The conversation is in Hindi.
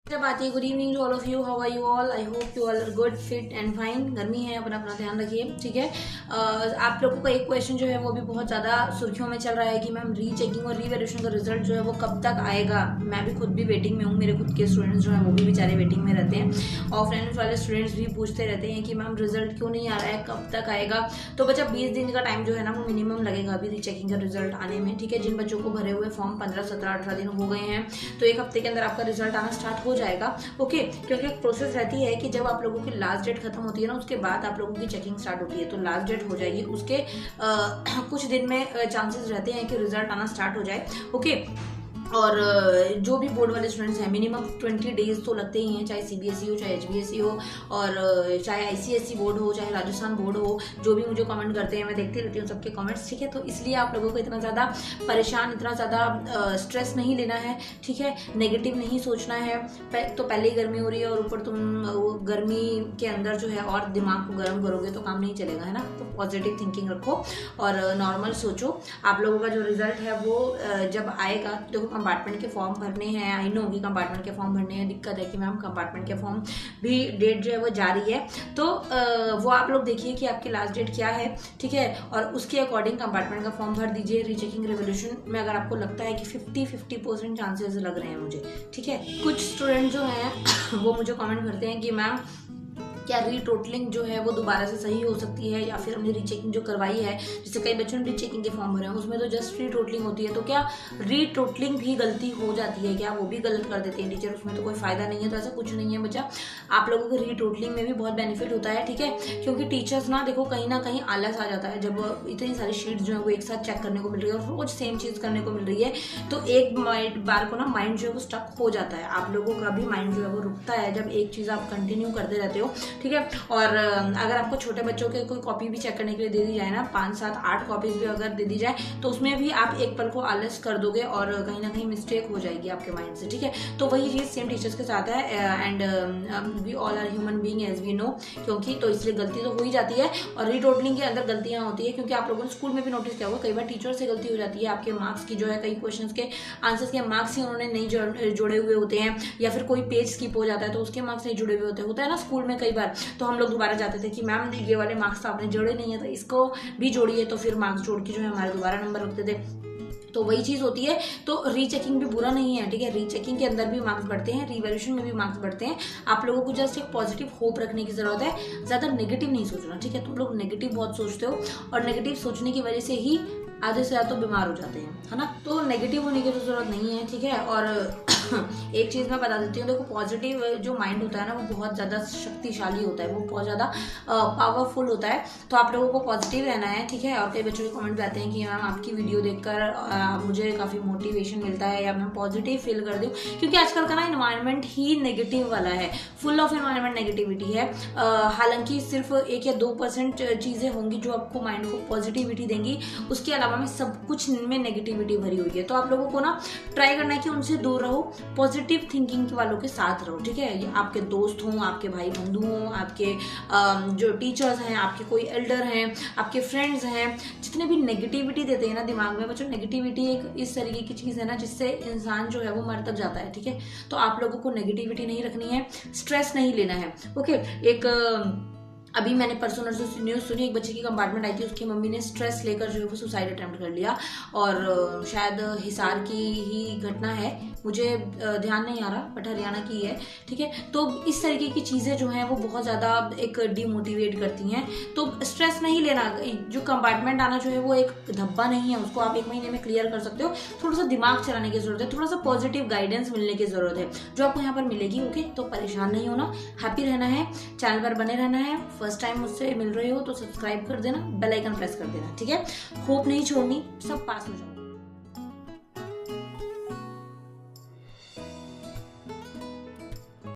जब आती है good evening to all of you, how are you all? I hope you all are good, fit and fine. गर्मी है, अपना अपना ध्यान रखिए, ठीक है। आप लोगों का एक क्वेश्चन जो है वो भी बहुत ज़्यादा सुर्खियों में चल रहा है कि मैम रीचेकिंग और रीवैल्यूएशन का रिजल्ट जो है वो कब तक आएगा। मैं भी खुद भी वेटिंग में हूँ, मेरे खुद के स्टूडेंट्स जो हैं वो भी बेचारे वेटिंग में रहते हैं। ऑफलाइन वाले स्टूडेंट्स भी पूछते रहते हैं कि मैम रिजल्ट क्यों नहीं आ रहा है, कब तक आएगा। तो बच्चा 20 दिन का टाइम जो है ना वो मिनिमम लगेगा अभी रीचेकिंग का रिजल्ट आने में, ठीक है। जिन बच्चों को भरे हुए फॉर्म 15, 17, 18 दिन हो गए हैं तो एक हफ्ते के अंदर आपका रिजल्ट आना स्टार्ट हो जाएगा, ओके। क्योंकि एक प्रोसेस रहती है कि जब आप लोगों की लास्ट डेट खत्म होती है ना उसके बाद आप लोगों की चेकिंग स्टार्ट होती है। तो लास्ट डेट हो जाएगी उसके कुछ दिन में चांसेस रहते हैं कि रिजल्ट आना स्टार्ट हो जाए, ओके। और जो भी बोर्ड वाले स्टूडेंट्स हैं मिनिमम 20 डेज तो लगते ही हैं, चाहे सीबीएसई हो, चाहे एचबीएसई हो, और चाहे आईसीएसई बोर्ड हो, चाहे राजस्थान बोर्ड हो। जो भी मुझे कमेंट करते हैं मैं देखती रहती हूँ सबके कमेंट्स, ठीक है। तो इसलिए आप लोगों को इतना ज़्यादा परेशान, इतना ज़्यादा स्ट्रेस नहीं लेना है, ठीक है। नेगेटिव नहीं सोचना है। तो पहले ही गर्मी हो रही है और ऊपर तुम गर्मी के अंदर जो है और दिमाग को गर्म करोगे तो काम नहीं चलेगा, है ना। तो पॉजिटिव थिंकिंग रखो और नॉर्मल सोचो। आप लोगों का जो रिजल्ट है वो जब आएगा, देखो कंपार्टमेंट के फॉर्म भरने हैं, आई नो कि कंपार्टमेंट के फॉर्म भरने हैं, दिक्कत है कि मैम कंपार्टमेंट के फॉर्म भी डेट जो है वो जारी है। तो वो आप लोग देखिए कि आपकी लास्ट डेट क्या है, ठीक है, और उसके अकॉर्डिंग कंपार्टमेंट का फॉर्म भर दीजिए। रीचेकिंग रिवोल्यूशन में अगर आपको लगता है कि 50% चांसेस लग रहे हैं मुझे, ठीक है। कुछ स्टूडेंट जो हैं वो मुझे कमेंट करते हैं कि मैम क्या रीटोटलिंग जो है वो दोबारा से सही हो सकती है, या फिर हमने रीचेकिंग जो करवाई है, जैसे कई बच्चों ने रीचेकिंग के फॉर्म भरे हैं उसमें तो जस्ट रीटोटलिंग होती है, तो क्या रीटोटलिंग भी गलती हो जाती है क्या? वो भी गलत कर देते हैं टीचर, उसमें तो कोई फायदा नहीं है। तो ऐसा कुछ नहीं है बच्चा, आप लोगों को रीटोटलिंग में भी बहुत बेनिफिट होता है, ठीक है। क्योंकि टीचर्स ना देखो कहीं ना कहीं आलस आ जाता है जब इतनी सारी शीट्स जो है वो एक साथ चेक करने को मिल रही है और रोज सेम चीज करने को मिल रही है। तो एक बार को ना माइंड जो है वो स्टक हो जाता है। आप लोगों का भी माइंड जो है वो रुकता है जब एक चीज आप कंटिन्यू करते रहते हो, ठीक है। और अगर आपको छोटे बच्चों के कोई कॉपी भी चेक करने के लिए दे दी जाए ना, 5, 7, 8 कॉपीज भी अगर दे दी जाए तो उसमें भी आप एक पल को आलस कर दोगे और कहीं ना कहीं मिस्टेक हो जाएगी आपके माइंड से, ठीक है। तो वही चीज सेम टीचर्स के साथ है and we all are human being as we know, क्योंकि तो इसलिए गलती तो हो ही जाती है। और रीटोटलिंग के अंदर गलतियां होती है क्योंकि आप लोगों ने स्कूल में भी नोटिस किया होगा कई बार टीचर से गलती हो जाती है। आपके मार्क्स की जो है कई क्वेश्चन के आंसर्स के मार्क्स ही उन्होंने नहीं जोड़े हुए होते हैं, या फिर कोई पेज स्किप हो जाता है तो उसके मार्क्स नहीं जुड़े हुए होता है ना स्कूल में कई बार। तो हम लोग दोबारा जाते थे कि मैम ये वाले मार्क्स तो आपने जोड़े नहीं है तो इसको भी जोड़िए, तो फिर मार्क्स जोड़ के जो है हमारे दोबारा नंबर रखते थे। तो वही चीज होती है। तो रीचेकिंग भी बुरा नहीं है, ठीक है। रीचेकिंग के अंदर भी मार्क्स बढ़ते हैं, रिवैल्यूएशन में भी मार्क्स बढ़ते हैं। आप लोगों को जस्ट एक पॉजिटिव होप रखने की जरूरत है, ज्यादा नेगेटिव नहीं सोचना, ठीक है। तुम लोग नेगेटिव बहुत सोचते हो और नेगेटिव सोचने की वजह से ही आधे से ज्यादा तो बीमार हो जाते हैं, है ना। तो नेगेटिव होने की तो जरूरत नहीं है, ठीक है। और एक चीज मैं बता देती हूँ, देखो पॉजिटिव जो माइंड होता है ना वो बहुत ज्यादा शक्तिशाली होता है, वो बहुत ज्यादा पावरफुल होता है। तो आप लोगों को पॉजिटिव रहना है, ठीक है। और कई बच्चों के कमेंट आते हैं कि मैम आपकी वीडियो देखकर मुझे काफी मोटिवेशन मिलता है या मैं पॉजिटिव फील कर दूँ, क्योंकि आजकल का ना इन्वायरमेंट ही नेगेटिव वाला है, फुल ऑफ इन्वायरमेंट नेगेटिविटी है। हालांकि सिर्फ 1 या 2% चीजें होंगी जो आपको माइंड को पॉजिटिविटी देंगी, उसके अलावा में सब कुछ में नेगेटिविटी भरी हुई है। तो आप लोगों को ना ट्राई करना है कि उनसे दूर रहो, पॉजिटिव थिंकिंग वालों के साथ रहो, ठीक है। आपके दोस्त हों, आपके भाई बंधु हों, आपके जो टीचर्स हैं, आपके कोई एल्डर हैं, आपके फ्रेंड्स हैं, जितने भी नेगेटिविटी देते हैं ना दिमाग में बच्चों, नेगेटिविटी एक इस तरीके की चीज है ना जिससे इंसान जो है वो मर तक जाता है, ठीक है। तो आप लोगों को नेगेटिविटी नहीं रखनी है, स्ट्रेस नहीं लेना है, ओके। एक अभी मैंने परसों न्यूज़ सुनी, एक बच्चे की कंपार्टमेंट आई थी, उसकी मम्मी ने स्ट्रेस लेकर जो है वो सुसाइड अटेम्प्ट कर लिया, और शायद हिसार की ही घटना है, मुझे ध्यान नहीं आ रहा, बट हरियाणा की है, ठीक है। तो इस तरीके की चीज़ें जो हैं वो बहुत ज़्यादा एक डिमोटिवेट करती हैं। तो स्ट्रेस नहीं लेना, जो कंपार्टमेंट आना जो है वो एक धब्बा नहीं है, उसको आप 1 महीने में क्लियर कर सकते हो। थोड़ा सा दिमाग चलाने की जरूरत है, थोड़ा सा पॉजिटिव गाइडेंस मिलने की जरूरत है जो आपको यहाँ पर मिलेगी, ओके। तो परेशान नहीं होना, हैप्पी रहना है, चैनल पर बने रहना है। फर्स्ट टाइम मुझसे मिल रहे हो तो सब्सक्राइब कर देना, बेल आइकन प्रेस कर देना, ठीक है। होप नहीं छोड़नी, सब पास हो जाओ।